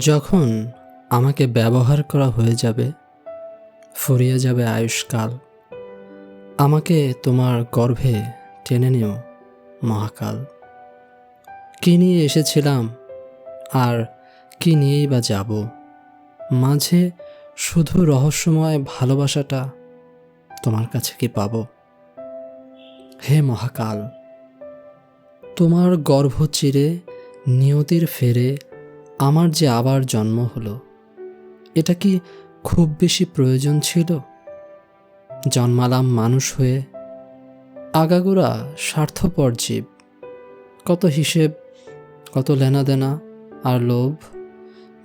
যখন আমাকে ব্যবহার করা হয়ে যাবে, ফুরিয়ে যাবে আয়ুষ্কাল, আমাকে তোমার গর্ভে টেনে নিও মহাকাল। কি নিয়ে এসেছিলাম আর কি নিয়েই বা যাব, মাঝে শুধু রহস্যময় ভালোবাসাটা তোমার কাছে কি পাব? হে মহাকাল, তোমার গর্ভ চিরে নিয়তির ফেরে আমার যে আবার জন্ম হলো, এটা কি খুব বেশি প্রয়োজন ছিল? জন্মালাম মানুষ হয়ে, আগাগোড়া স্বার্থপর জীব, কত হিসেব, কত লেনাদেনা আর লোভ,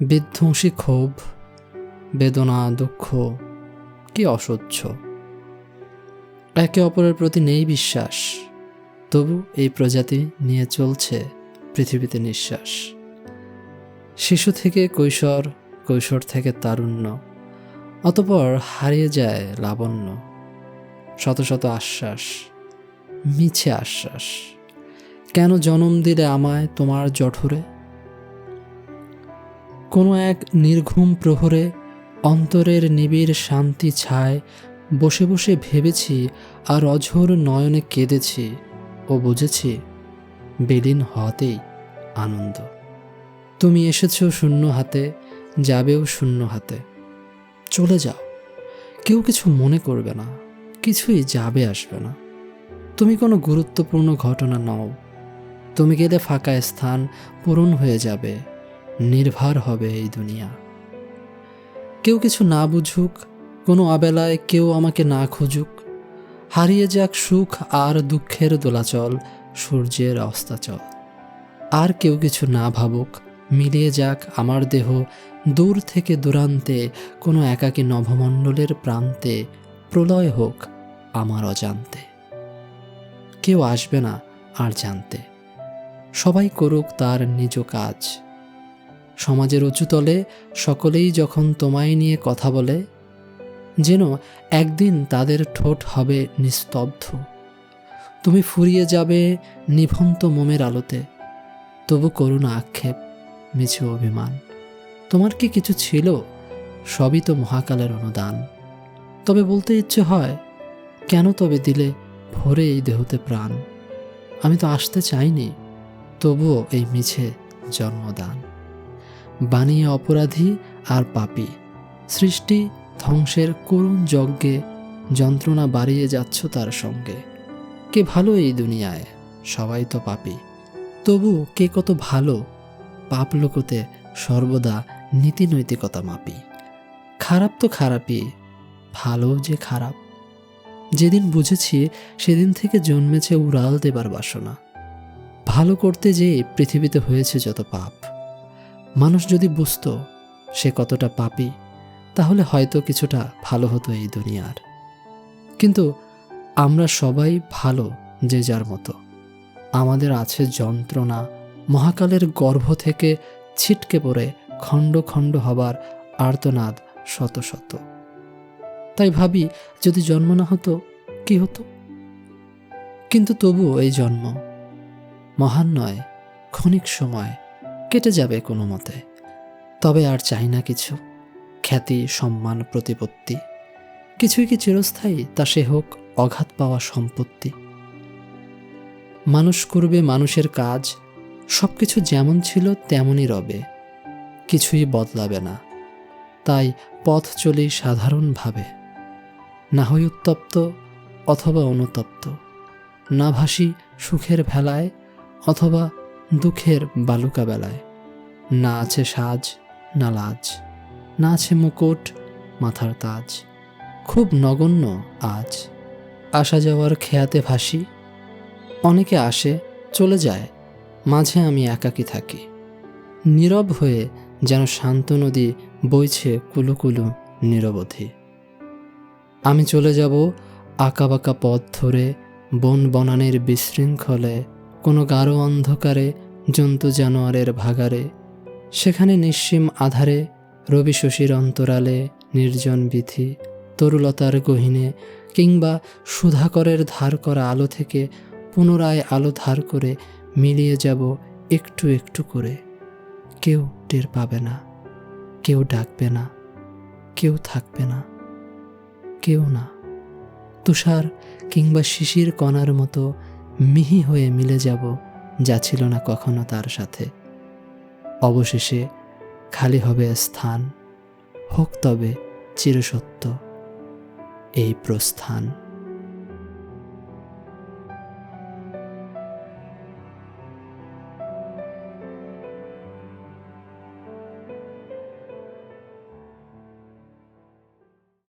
বিধ্বংসী ক্ষোভ, বেদনা দুঃখ, কি অসহ্য। একে অপরের প্রতি নেই বিশ্বাস, তবু এই প্রজাতি নিয়ে চলছে পৃথিবীতে নিঃশ্বাস। শিশু থেকে কৈশোর, কৈশোর থেকে তারুণ্য, অতঃপর হারিয়ে যায় লাবণ্য। শত শত আশ্বাস, মিছে আশ্বাস, কেন জনম দিলে আমায় তোমার জঠরে? কোনো এক নির্ঘুম প্রহরে অন্তরের নিবিড় শান্তি ছায় বসে বসে ভেবেছি আর অঝোর নয়নে কেঁদেছি ও বুঝেছি বিলীন হওয়াতেই আনন্দ। তুমি এসেছো শূন্য হাতে, যাবেও শূন্য হাতে। চলে যাও, কেউ কিছু মনে করবে না, কিছুই যাবে আসবে না। তুমি কোনো গুরুত্বপূর্ণ ঘটনা নও। তুমি গেলে ফাঁকা স্থান পূরণ হয়ে যাবে, নির্ভার হবে এই দুনিয়া। কেউ কিছু না বুঝুক, কোনো অবেলায় কেউ আমাকে না খুঁজুক, হারিয়ে যাক সুখ আর দুঃখের দোলাচল, সূর্যের অস্তাচল। আর কেউ কিছু না ভাবুক, মিলিয়ে যাক আমার দেহ দূর থেকে দূরান্তে, কোনো একাকী নভমণ্ডলের প্রান্তে, প্রলয় হোক আমার অজান্তে। কেউ আসবে না আর জানতে, সবাই করুক তার নিজ কাজ। সমাজের উঁচুতলে সকলেই যখন তোমায় নিয়ে কথা বলে, যেন একদিন তাদের ঠোঁট হবে নিস্তব্ধ। তুমি ফুরিয়ে যাবে নিভন্ত মোমের আলোতে, তবু করো না আক্ষেপ, মিছে অভিমান। তোমার কি কিছু ছিল? সবই তো মহাকালের অনুদান। তবে বলতে ইচ্ছে হয়, কেন তবে দিলে ভরে এই দেহতে প্রাণ? আমি তো আসতে চাইনি, তবুও এই মিছে জন্মদান। বানিয়ে অপরাধী আর পাপী, সৃষ্টি ধ্বংসের করুণ যজ্ঞে যন্ত্রণা বাড়িয়ে যাচ্ছ তার সঙ্গে। কে ভালো এই দুনিয়ায়? সবাই তো পাপী। তবু কে কত ভালো? পাপ লোকতে সর্বদা নীতি নৈতিকতা মাপি। খারাপ তো খারাপই, ভালো যে খারাপ। যেদিন বুঝেছি সেদিন থেকে জন্মেছে উড়াল দেবার বাসনা। ভালো করতে যেয়ে পৃথিবীতে হয়েছে যত পাপ। মানুষ যদি বুঝতো সে কতটা পাপী, তাহলে হয়তো কিছুটা ভালো হতো এই দুনিয়ার। কিন্তু আমরা সবাই ভালো যে যার মতো। আমাদের আছে যন্ত্রণা, মহাকালের গর্ভ থেকে ছিটকে পড়ে খণ্ড খণ্ড হবার আর্তনাদ শত শত। তাই ভাবি, যদি জন্ম না হতো কি হতো? কিন্তু তবুও এই জন্ম মহান নয়, ক্ষণিক সময় কেটে যাবে কোনো মতে। তবে আর চাই না কিছু, খ্যাতি, সম্মান, প্রতিপত্তি। কিছুই কি চিরস্থায়ী? তা সে হোক অঘাত পাওয়া সম্পত্তি। মানুষ করবে মানুষের কাজ, সবকিছু যেমন ছিল তেমনই রবে, কিছুই বদলাবে না। তাই পথ চলি সাধারণভাবে, না হই উত্তপ্ত অথবা অনুতপ্ত, না ভাসি সুখের ভেলায় অথবা দুঃখের বালুকা বেলায়। না আছে সাজ, না লাজ, না আছে মুকুট, মাথার তাজ। খুব নগণ্য আজ, আসা যাওয়ার খেয়াতে ভাসি। অনেকে আসে চলে যায়, মাঝে আমি একাকী থাকি। নীরব হয়ে যেন শান্ত নদী বইছে কুলুকুলু নিরবধি। আমি চলে যাব আঁকাবাঁকা পথ ধরে, বন বনানের বিশৃঙ্খলে, কোনো গাঢ় অন্ধকারে, জন্তু জানোয়ারের ভাগারে। সেখানে নিঃসীম আধারে, রবি শশীর অন্তরালে, নির্জন বিথি, তরুলতার গহীনে, কিংবা সুধাকরের ধার করা আলো থেকে পুনরায় আলো ধার করে মিলিয়ে যাব একটু একটু করে। কেউ টের পাবে না, কেউ ডাকবে না, কেউ থাকবে না, কেউ না। তুষার কিংবা শিশির কণার মতো মিহি হয়ে মিলে যাব যা ছিল না কখনো তার সাথে। অবশেষে খালি হবে স্থান, হোক তবে চিরসত্য এই প্রস্থান।